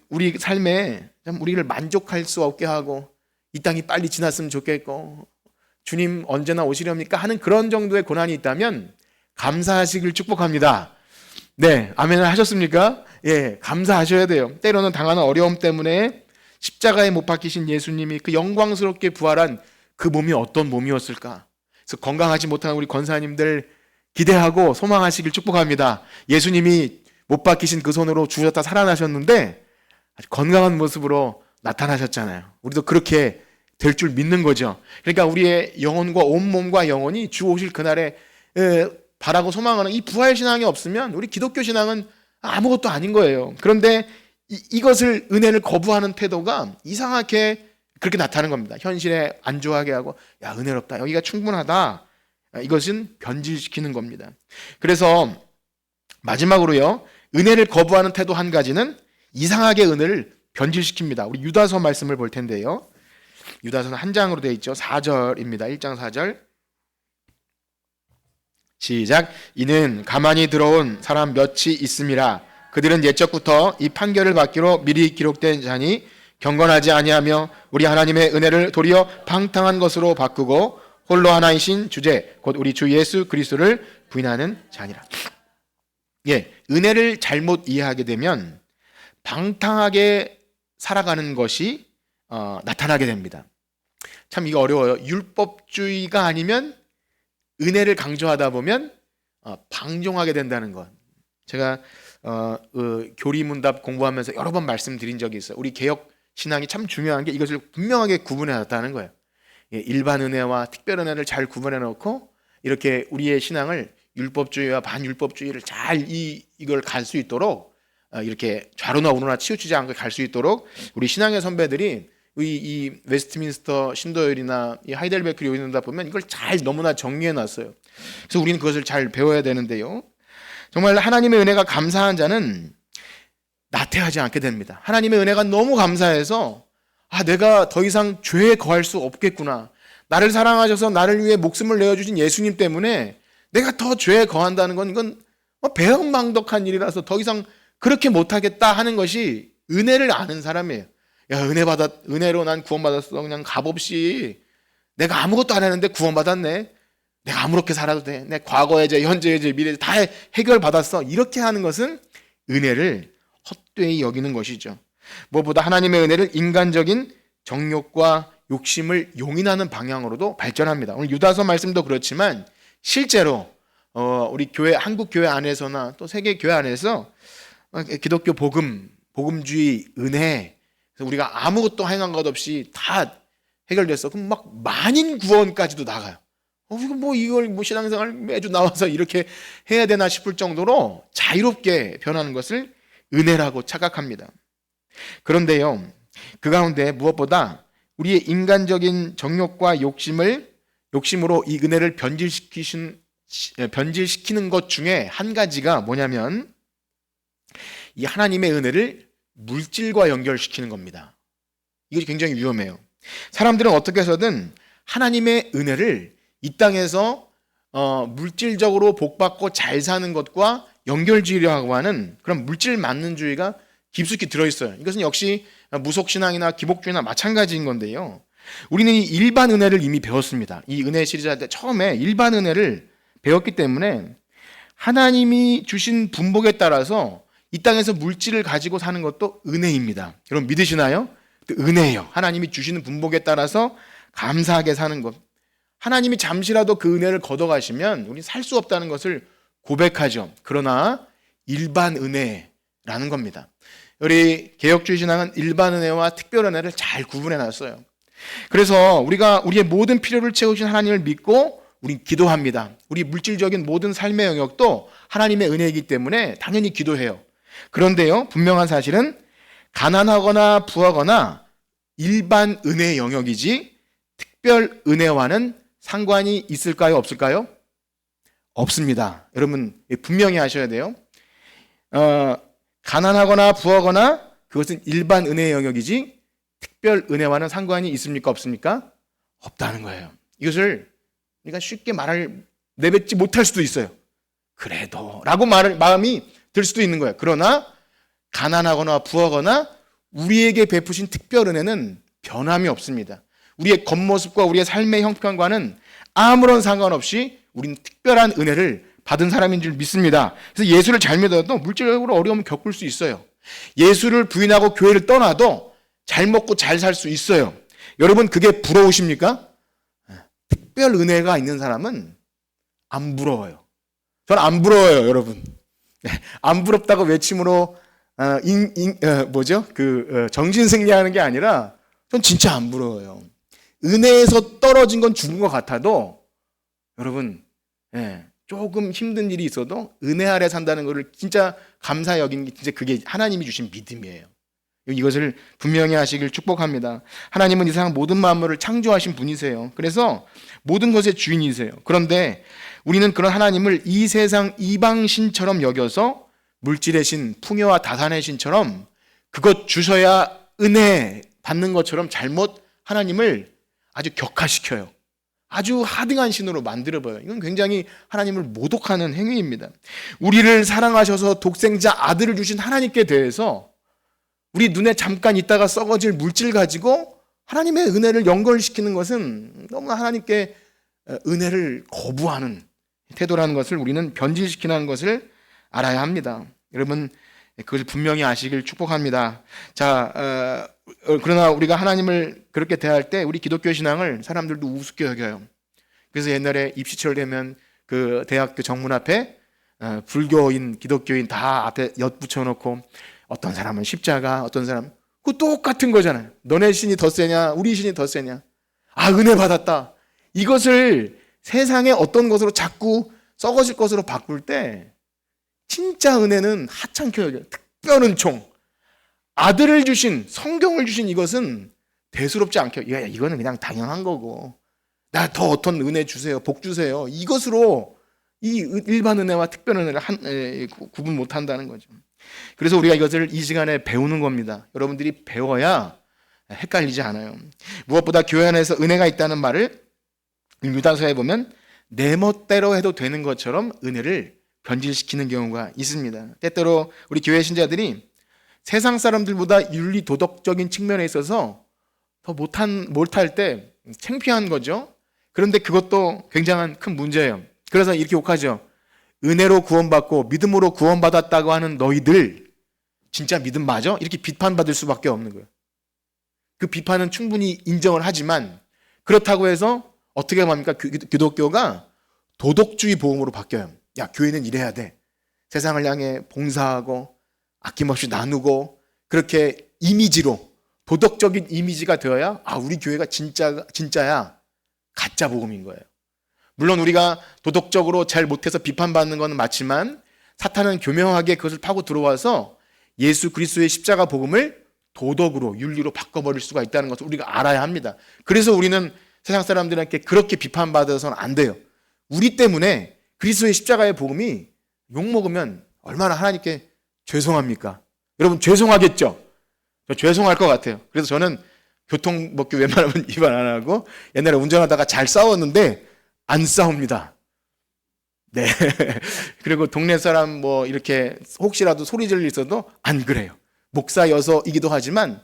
우리 삶에 참 우리를 만족할 수 없게 하고 이 땅이 빨리 지났으면 좋겠고 주님 언제나 오시렵니까 하는 그런 정도의 고난이 있다면 감사하시길 축복합니다. 네, 아멘을 하셨습니까? 예, 감사하셔야 돼요. 때로는 당하는 어려움 때문에 십자가에 못 박히신 예수님이 그 영광스럽게 부활한 그 몸이 어떤 몸이었을까? 그래서 건강하지 못한 우리 권사님들 기대하고 소망하시길 축복합니다. 예수님이 못 박히신 그 손으로 죽으셨다 살아나셨는데 아주 건강한 모습으로 나타나셨잖아요. 우리도 그렇게 될 줄 믿는 거죠. 그러니까 우리의 영혼과 온몸과 영혼이 주 오실 그날에 바라고 소망하는 이 부활신앙이 없으면 우리 기독교 신앙은 아무것도 아닌 거예요. 그런데 이것을 은혜를 거부하는 태도가 이상하게 그렇게 나타나는 겁니다. 현실에 안주하게 하고 야 은혜롭다 여기가 충분하다 이것은 변질시키는 겁니다. 그래서 마지막으로요 은혜를 거부하는 태도 한 가지는 이상하게 은혜를 변질시킵니다. 우리 유다서 말씀을 볼 텐데요. 유다서는 한 장으로 되어 있죠. 4절입니다. 1장 4절 시작. 이는 가만히 들어온 사람 몇이 있음이라. 그들은 옛적부터 이 판결을 받기로 미리 기록된 자니 경건하지 아니하며 우리 하나님의 은혜를 도리어 방탕한 것으로 바꾸고 홀로 하나이신 주제 곧 우리 주 예수 그리스도를 부인하는 자니라. 예, 은혜를 잘못 이해하게 되면 방탕하게 살아가는 것이 나타나게 됩니다. 참 이거 어려워요. 율법주의가 아니면 은혜를 강조하다 보면 방종하게 된다는 것. 제가 교리문답 공부하면서 여러 번 말씀드린 적이 있어요. 우리 개혁 신앙이 참 중요한 게 이것을 분명하게 구분해놨다는 거예요. 예, 일반 은혜와 특별 은혜를 잘 구분해놓고 이렇게 우리의 신앙을 율법주의와 반율법주의를 잘 이걸 갈 수 있도록 이렇게 좌로나 우로나 치우치지 않고 갈 수 있도록 우리 신앙의 선배들이 이 웨스트민스터 신도율이나 이 하이델베르크 요인다 보면 이걸 잘 너무나 정리해 놨어요. 그래서 우리는 그것을 잘 배워야 되는데요. 정말 하나님의 은혜가 감사한 자는 나태하지 않게 됩니다. 하나님의 은혜가 너무 감사해서 내가 더 이상 죄에 거할 수 없겠구나. 나를 사랑하셔서 나를 위해 목숨을 내어주신 예수님 때문에 내가 더 죄에 거한다는 건 이건 배은망덕한 일이라서 더 이상 그렇게 못하겠다 하는 것이 은혜를 아는 사람이에요. 야, 은혜로 난 구원받았어. 그냥 값없이 내가 아무것도 안 했는데 구원받았네. 내가 아무렇게 살아도 돼. 내 과거의 죄, 현재의 죄, 미래의 죄 다 해결받았어. 이렇게 하는 것은 은혜를 헛되이 여기는 것이죠. 무엇보다 하나님의 은혜를 인간적인 정욕과 욕심을 용인하는 방향으로도 발전합니다. 오늘 유다서 말씀도 그렇지만 실제로 우리 교회, 한국 교회 안에서나 또 세계 교회 안에서 기독교 복음주의 은혜, 그래서 우리가 아무것도 행한 것 없이 다 해결됐어. 그럼 막 만인 구원까지도 나가요. 이걸 신앙생활 매주 나와서 이렇게 해야 되나 싶을 정도로 자유롭게 변하는 것을 은혜라고 착각합니다. 그런데요, 그 가운데 무엇보다 우리의 인간적인 정욕과 욕심으로 이 은혜를 변질시키는 것 중에 한 가지가 뭐냐면 이 하나님의 은혜를 물질과 연결시키는 겁니다. 이것이 굉장히 위험해요. 사람들은 어떻게 해서든 하나님의 은혜를 이 땅에서 물질적으로 복받고 잘 사는 것과 연결지으려고 하는 그런 물질 만능주의가 깊숙이 들어있어요. 이것은 역시 무속신앙이나 기복주의나 마찬가지인 건데요. 우리는 이 일반 은혜를 이미 배웠습니다. 이 은혜 시리즈 할 때 처음에 일반 은혜를 배웠기 때문에 하나님이 주신 분복에 따라서 이 땅에서 물질을 가지고 사는 것도 은혜입니다. 여러분 믿으시나요? 은혜예요. 하나님이 주시는 분복에 따라서 감사하게 사는 것. 하나님이 잠시라도 그 은혜를 걷어가시면 우리 살 수 없다는 것을 고백하죠. 그러나 일반 은혜라는 겁니다. 우리 개혁주의 신앙은 일반 은혜와 특별 은혜를 잘 구분해 놨어요. 그래서 우리가 우리의 모든 필요를 채우신 하나님을 믿고 우리 기도합니다. 우리 물질적인 모든 삶의 영역도 하나님의 은혜이기 때문에 당연히 기도해요. 그런데요, 분명한 사실은 가난하거나 부하거나 일반 은혜의 영역이지 특별 은혜와는 상관이 있을까요? 없을까요? 없습니다. 여러분 분명히 하셔야 돼요. 가난하거나 부하거나 그것은 일반 은혜의 영역이지 특별 은혜와는 상관이 있습니까? 없습니까? 없다는 거예요. 이것을 우리가 쉽게 내뱉지 못할 수도 있어요. 그래도 라고 마음이 들 수도 있는 거예요. 그러나 가난하거나 부하거나 우리에게 베푸신 특별 은혜는 변함이 없습니다. 우리의 겉모습과 우리의 삶의 형편과는 아무런 상관없이 우리는 특별한 은혜를 받은 사람인 줄 믿습니다. 그래서 예수를 잘 믿어도 물질적으로 어려움을 겪을 수 있어요. 예수를 부인하고 교회를 떠나도 잘 먹고 잘 살 수 있어요. 여러분 그게 부러우십니까? 특별 은혜가 있는 사람은 안 부러워요. 전 안 부러워요, 여러분. 안 부럽다고 외침으로 정신 승리하는 게 아니라 전 진짜 안 부러워요. 은혜에서 떨어진 건 죽은 것 같아도 여러분, 조금 힘든 일이 있어도 은혜 아래 산다는 것을 진짜 감사 여기는 게 진짜 그게 하나님이 주신 믿음이에요. 이것을 분명히 하시길 축복합니다. 하나님은 이 세상 모든 만물을 창조하신 분이세요. 그래서 모든 것의 주인이세요. 그런데 우리는 그런 하나님을 이 세상 이방신처럼 여겨서 물질의 신, 풍요와 다산의 신처럼 그것 주셔야 은혜 받는 것처럼 잘못 하나님을 아주 격화시켜요. 아주 하등한 신으로 만들어버려요. 이건 굉장히 하나님을 모독하는 행위입니다. 우리를 사랑하셔서 독생자 아들을 주신 하나님께 대해서 우리 눈에 잠깐 있다가 썩어질 물질 가지고 하나님의 은혜를 연결시키는 것은 너무 하나님께 은혜를 거부하는 태도라는 것을 우리는 변질시키는 것을 알아야 합니다. 여러분, 그것을 분명히 아시길 축복합니다. 자, 그러나 우리가 하나님을 그렇게 대할 때 우리 기독교 신앙을 사람들도 우습게 여겨요. 그래서 옛날에 입시철 되면 그 대학교 정문 앞에 불교인, 기독교인 다 앞에 엿 붙여놓고 어떤 사람은 십자가, 어떤 사람은 그 똑같은 거잖아요. 너네 신이 더 세냐, 우리 신이 더 세냐. 아, 은혜 받았다. 이것을 세상의 어떤 것으로 자꾸 썩어질 것으로 바꿀 때 진짜 은혜는 하찮게 여겨요. 특별 은총. 아들을 주신, 성경을 주신 이것은 대수롭지 않게, 이거는 그냥 당연한 거고, 나 더 어떤 은혜 주세요, 복 주세요. 이것으로 이 일반 은혜와 특별 은혜를 구분 못 한다는 거죠. 그래서 우리가 이것을 이 시간에 배우는 겁니다. 여러분들이 배워야 헷갈리지 않아요. 무엇보다 교회 안에서 은혜가 있다는 말을 유다서에 보면 내 멋대로 해도 되는 것처럼 은혜를 변질시키는 경우가 있습니다. 때때로 우리 교회 신자들이 세상 사람들보다 윤리 도덕적인 측면에 있어서 더 못할 때 창피한 거죠. 그런데 그것도 굉장한 큰 문제예요. 그래서 이렇게 욕하죠. 은혜로 구원받고 믿음으로 구원받았다고 하는 너희들 진짜 믿음 맞아? 이렇게 비판받을 수밖에 없는 거예요. 그 비판은 충분히 인정을 하지만 그렇다고 해서 어떻게 합니까? 기독교가 도덕주의 보험으로 바뀌어요. 야, 교회는 이래야 돼. 세상을 향해 봉사하고 아낌없이 나누고 그렇게 이미지로 도덕적인 이미지가 되어야 우리 교회가 진짜야. 가짜 복음인 거예요. 물론 우리가 도덕적으로 잘 못해서 비판받는 건 맞지만 사탄은 교묘하게 그것을 파고 들어와서 예수 그리스도의 십자가 복음을 도덕으로 윤리로 바꿔버릴 수가 있다는 것을 우리가 알아야 합니다. 그래서 우리는 세상 사람들에게 그렇게 비판받아서는 안 돼요. 우리 때문에 그리스도의 십자가의 복음이 욕먹으면 얼마나 하나님께 죄송합니까? 여러분 죄송하겠죠? 저 죄송할 것 같아요. 그래서 저는 교통법규 웬만하면 위반 안 하고 옛날에 운전하다가 잘 싸웠는데 안 싸웁니다. 네. 그리고 동네 사람 이렇게 혹시라도 소리 지를 있어도 안 그래요. 목사여서이기도 하지만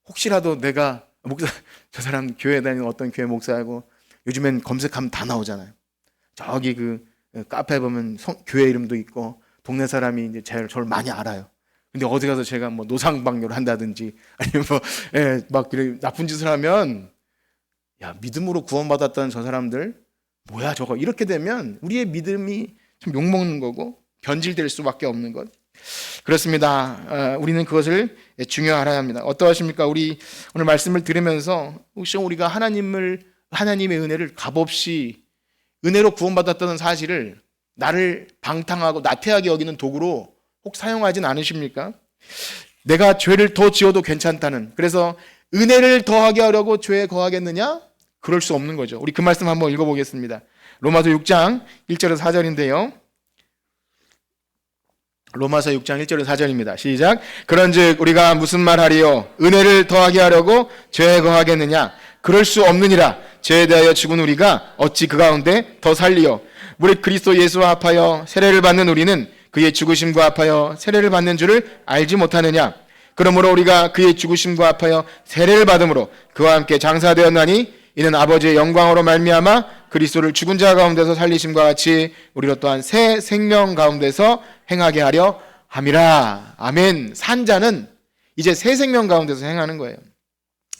혹시라도 내가 저 사람 교회 다니는 어떤 교회 목사하고 요즘엔 검색하면 다 나오잖아요. 저기 그 카페 보면 교회 이름도 있고 동네 사람이 이제 저를 많이 알아요. 근데 어디 가서 제가 노상방뇨를 한다든지 아니면 막 나쁜 짓을 하면 야, 믿음으로 구원받았다는 저 사람들 뭐야 저거 이렇게 되면 우리의 믿음이 참 욕먹는 거고 변질될 수밖에 없는 것. 그렇습니다. 우리는 그것을 중요히 알아야 합니다. 어떠하십니까? 우리 오늘 말씀을 들으면서 혹시 우리가 하나님의 은혜를 값없이 은혜로 구원받았다는 사실을 나를 방탕하고 나태하게 여기는 도구로 혹 사용하진 않으십니까? 내가 죄를 더 지어도 괜찮다는, 그래서 은혜를 더하게 하려고 죄에 거하겠느냐? 그럴 수 없는 거죠. 우리 그 말씀 한번 읽어보겠습니다. 로마서 6장 1절에서 4절인데요. 로마서 6장 1절에서 4절입니다. 시작. 그런즉 우리가 무슨 말하리요? 은혜를 더하게 하려고 죄에 거하겠느냐? 그럴 수 없느니라. 죄에 대하여 죽은 우리가 어찌 그 가운데 더 살리요? 무릇 그리스도 예수와 합하여 세례를 받는 우리는 그의 죽으심과 합하여 세례를 받는 줄을 알지 못하느냐? 그러므로 우리가 그의 죽으심과 합하여 세례를 받음으로 그와 함께 장사되었나니 이는 아버지의 영광으로 말미암아 그리스도를 죽은 자 가운데서 살리심과 같이 우리로 또한 새 생명 가운데서 행하게 하려 함이라. 아멘. 산 자는 이제 새 생명 가운데서 행하는 거예요.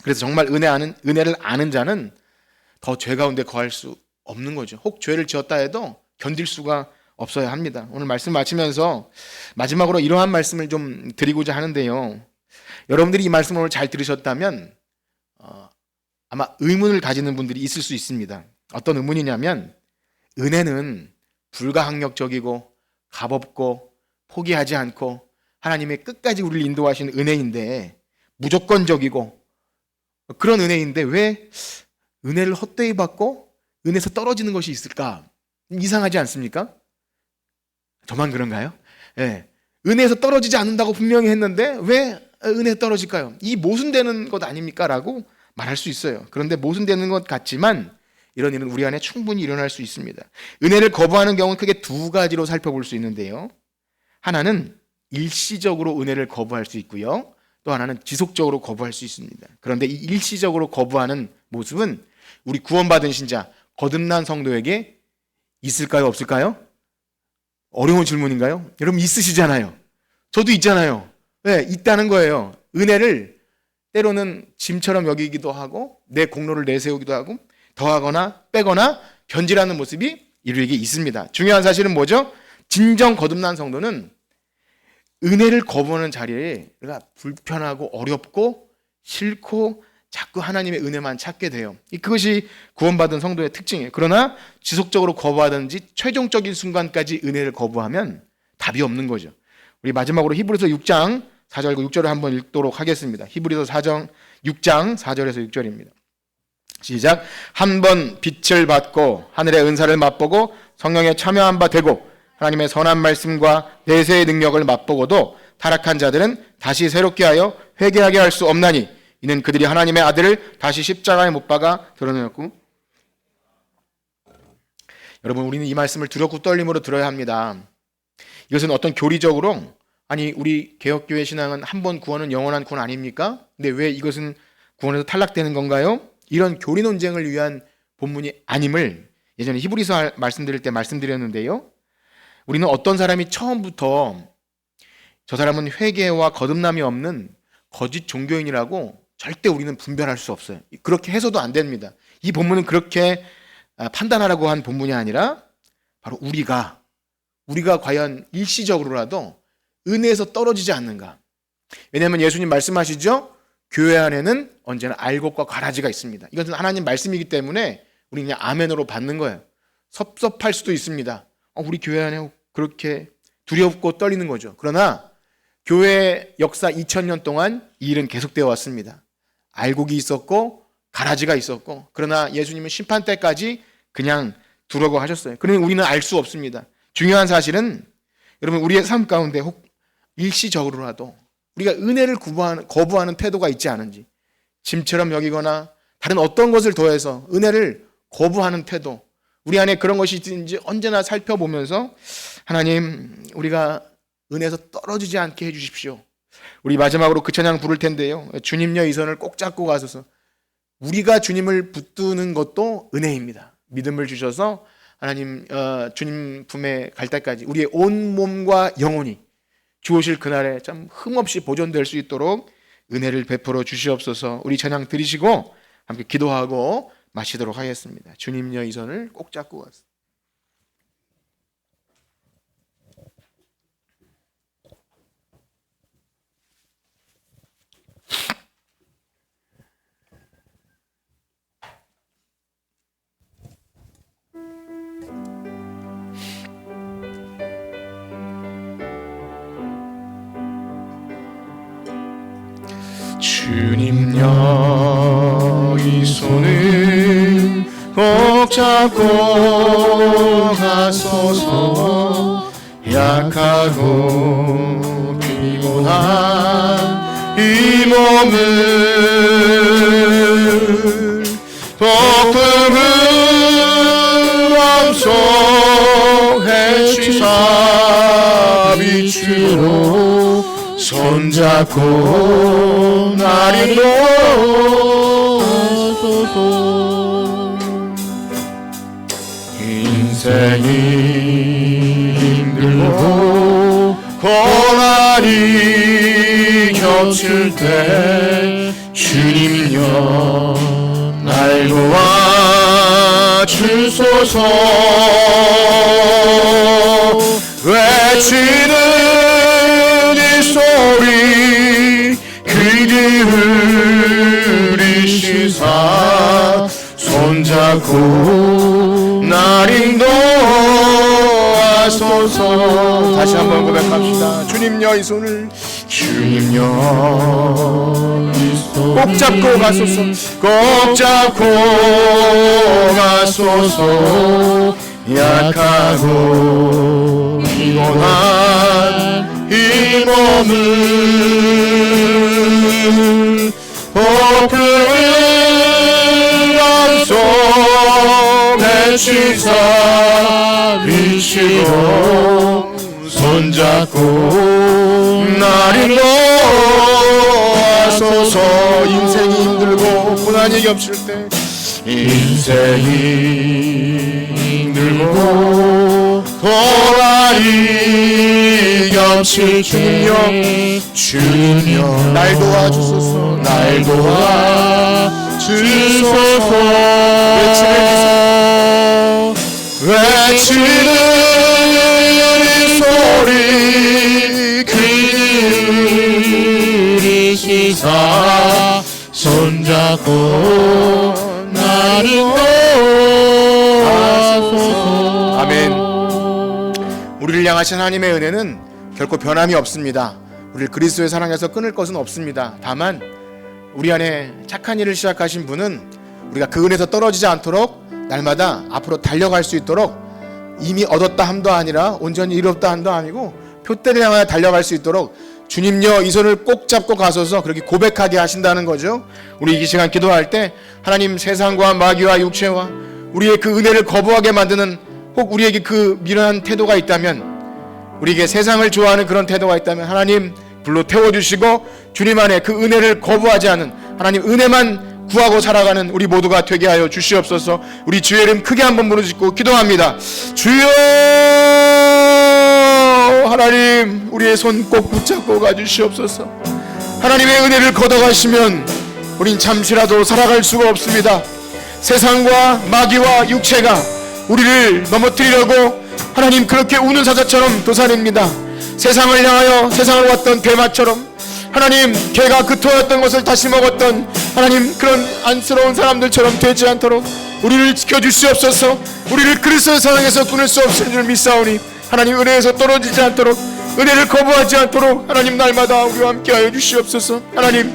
그래서 정말 은혜를 아는 자는 더 죄 가운데 거할 수 없는 거죠. 혹 죄를 지었다 해도 견딜 수가 없어야 합니다. 오늘 말씀 마치면서 마지막으로 이러한 말씀을 좀 드리고자 하는데요. 여러분들이 이 말씀을 오늘 잘 들으셨다면 아마 의문을 가지는 분들이 있을 수 있습니다. 어떤 의문이냐면, 은혜는 불가항력적이고 값없고 포기하지 않고 하나님의 끝까지 우리를 인도하시는 은혜인데, 무조건적이고 그런 은혜인데 왜 은혜를 헛되이 받고 은혜에서 떨어지는 것이 있을까? 이상하지 않습니까? 저만 그런가요? 네. 은혜에서 떨어지지 않는다고 분명히 했는데 왜 은혜에 떨어질까요? 이 모순되는 것 아닙니까? 라고 말할 수 있어요. 그런데 모순되는 것 같지만 이런 일은 우리 안에 충분히 일어날 수 있습니다. 은혜를 거부하는 경우는 크게 두 가지로 살펴볼 수 있는데요. 하나는 일시적으로 은혜를 거부할 수 있고요. 또 하나는 지속적으로 거부할 수 있습니다. 그런데 이 일시적으로 거부하는 모습은 우리 구원받은 신자, 거듭난 성도에게 있을까요? 없을까요? 어려운 질문인가요? 여러분 있으시잖아요. 저도 있잖아요. 네, 있다는 거예요. 은혜를 때로는 짐처럼 여기기도 하고 내 공로를 내세우기도 하고 더하거나 빼거나 변질하는 모습이 이루에게 있습니다. 중요한 사실은 뭐죠? 진정 거듭난 성도는 은혜를 거부하는 자리가 불편하고 어렵고 싫고 자꾸 하나님의 은혜만 찾게 돼요. 그것이 구원받은 성도의 특징이에요. 그러나 지속적으로 거부하든지 최종적인 순간까지 은혜를 거부하면 답이 없는 거죠. 우리 마지막으로 히브리서 6장 4절과 6절을 한번 읽도록 하겠습니다. 히브리서 6장 4절에서 6절입니다. 시작. 한 번 빛을 받고 하늘의 은사를 맛보고 성령에 참여한 바 되고 하나님의 선한 말씀과 내세의 능력을 맛보고도 타락한 자들은 다시 새롭게 하여 회개하게 할 수 없나니 이는 그들이 하나님의 아들을 다시 십자가에 못 박아 드러내었고. 여러분, 우리는 이 말씀을 두렵고 떨림으로 들어야 합니다. 이것은 어떤 교리적으로 아니 우리 개혁교회 신앙은 한 번 구원은 영원한 구원 아닙니까? 근데 왜 이것은 구원에서 탈락되는 건가요? 이런 교리 논쟁을 위한 본문이 아님을 예전에 히브리서 말씀드릴 때 말씀드렸는데요. 우리는 어떤 사람이 처음부터 저 사람은 회개와 거듭남이 없는 거짓 종교인이라고 절대 우리는 분별할 수 없어요. 그렇게 해서도 안 됩니다. 이 본문은 그렇게 판단하라고 한 본문이 아니라 바로 우리가 과연 일시적으로라도 은혜에서 떨어지지 않는가. 왜냐하면 예수님 말씀하시죠. 교회 안에는 언제나 알곡과 가라지가 있습니다. 이것은 하나님 말씀이기 때문에 우리 그냥 아멘으로 받는 거예요. 섭섭할 수도 있습니다. 우리 교회 안에 그렇게 두렵고 떨리는 거죠. 그러나 교회 역사 2000년 동안 이 일은 계속되어 왔습니다. 알곡이 있었고 가라지가 있었고, 그러나 예수님은 심판 때까지 그냥 두려고 하셨어요. 그러니 우리는 알 수 없습니다. 중요한 사실은 여러분 우리의 삶 가운데 혹 일시적으로라도 우리가 은혜를 거부하는 태도가 있지 않은지, 짐처럼 여기거나 다른 어떤 것을 더해서 은혜를 거부하는 태도, 우리 안에 그런 것이 있는지 언제나 살펴보면서 하나님 우리가 은혜에서 떨어지지 않게 해주십시오. 우리 마지막으로 그 찬양 부를 텐데요. 주님여 이 손을 꼭 잡고 가소서. 우리가 주님을 붙드는 것도 은혜입니다. 믿음을 주셔서 하나님 주님 품에 갈 때까지 우리의 온 몸과 영혼이 주 오실 그날에 참 흠없이 보존될 수 있도록 은혜를 베풀어 주시옵소서. 우리 찬양 드리시고 함께 기도하고 마치도록 하겠습니다. 주님여 이 손을 꼭 잡고 가소서. 주님여 이 손을 꼭 잡고 가소서. 약하고 피곤한 이 몸을 폭풍을 암송해 주사 빛으로 손잡고 날 인도하소서. 인생이 힘들고 고난이 겹칠 때 주님여 날 도와주소서. 외치는 이 소리 귀 기울이시사 손잡고 날 인도하소서. 다시 한번 고백합시다. 주님여 이 손을, 주님여 이 손 꼭 잡고 가소서. 꼭 잡고 가소서. 약하고 피곤한 이 몸을 복음을 감속해 주사 비치고 손잡고 날 인도하소서. 인생이 힘들고 고난이 겹칠 때, 인생이 힘들고 고난이 겹칠 때, 주님여 날 도와주소서. 날 도와주소서. 외치는 이 소리 귀 기울이시사 손잡고 날 인도하소서. 아멘. 우리를 향하신 하나님의 은혜는 결코 변함이 없습니다. 우리를 그리스도의 사랑에서 끊을 것은 없습니다. 다만 우리 안에 착한 일을 시작하신 분은 우리가 그 은혜에서 떨어지지 않도록 날마다 앞으로 달려갈 수 있도록, 이미 얻었다 함도 아니라 온전히 이뤘다 함도 아니고 표대를 향하여 달려갈 수 있도록 주님여 이 손을 꼭 잡고 가소서 그렇게 고백하게 하신다는 거죠. 우리 이 시간 기도할 때 하나님, 세상과 마귀와 육체와 우리의 그 은혜를 거부하게 만드는, 혹 우리에게 그 미련한 태도가 있다면, 우리에게 세상을 좋아하는 그런 태도가 있다면 하나님 불로 태워주시고 주님 안에 그 은혜를 거부하지 않은, 하나님 은혜만 구하고 살아가는 우리 모두가 되게 하여 주시옵소서. 우리 주의 이름 크게 한번 부르짖고 기도합니다. 주여, 하나님 우리의 손 꼭 붙잡고 가주시옵소서. 하나님의 은혜를 걷어가시면 우린 잠시라도 살아갈 수가 없습니다. 세상과 마귀와 육체가 우리를 넘어뜨리려고 하나님 그렇게 우는 사자처럼 도사립니다. 세상을 향하여, 세상을 왔던 대마처럼 하나님, 개가 그토였던 것을 다시 먹었던 하나님, 그런 안쓰러운 사람들처럼 되지 않도록 우리를 지켜주시옵소서. 우리를 그리스도의 사랑에서 끊을 수 없을 줄 믿사오니 하나님 은혜에서 떨어지지 않도록, 은혜를 거부하지 않도록 하나님 날마다 우리와 함께하여 주시옵소서. 하나님,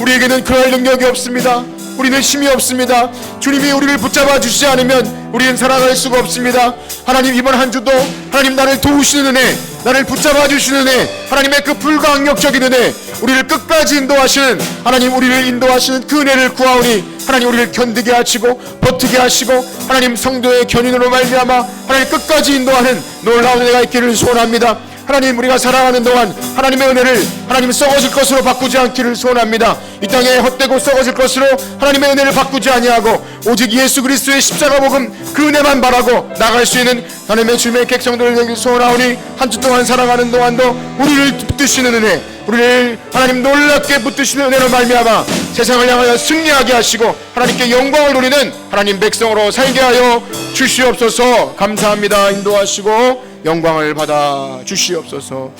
우리에게는 그럴 능력이 없습니다. 우리는 힘이 없습니다. 주님이 우리를 붙잡아 주시지 않으면 우리는 살아갈 수가 없습니다. 하나님, 이번 한 주도 하나님 나를 도우시는 은혜, 나를 붙잡아 주시는 은혜, 하나님의 그 불가항력적인 은혜, 우리를 끝까지 인도하시는 하나님, 우리를 인도하시는 그 은혜를 구하오니 하나님 우리를 견디게 하시고 버티게 하시고 하나님 성도의 견인으로 말미암아 하나님 끝까지 인도하는 놀라운 은혜가 있기를 소원합니다. 하나님, 우리가 살아가는 동안 하나님의 은혜를 하나님 썩어질 것으로 바꾸지 않기를 소원합니다. 이 땅에 헛되고 썩어질 것으로 하나님의 은혜를 바꾸지 아니하고 오직 예수 그리스도의 십자가 복음 그 은혜만 바라고 나갈 수 있는 하나님의 주님의 객성들 되길 소원하오니 한 주 동안 살아가는 동안도 우리를 붙드시는 은혜, 우리를 하나님 놀랍게 붙드시는 은혜로 말미암아 세상을 향하여 승리하게 하시고 하나님께 영광을 돌리는 하나님 백성으로 살게 하여 주시옵소서. 감사합니다. 인도하시고 영광을 받아 주시옵소서.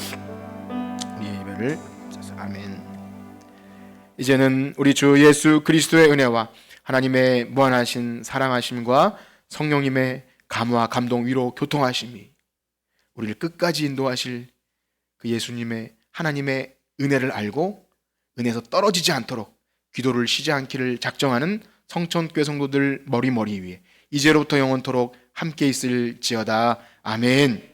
우리의 예배를 아멘. 이제는 우리 주 예수 그리스도의 은혜와 하나님의 무한하신 사랑하심과 성령님의 감화, 감동, 위로, 교통하심이 우리를 끝까지 인도하실 그 예수님의 하나님의 은혜를 알고 은혜에서 떨어지지 않도록 기도를 쉬지 않기를 작정하는 성천교회 성도들 머리 위에 이제로부터 영원토록 함께 있을지어다. 아멘.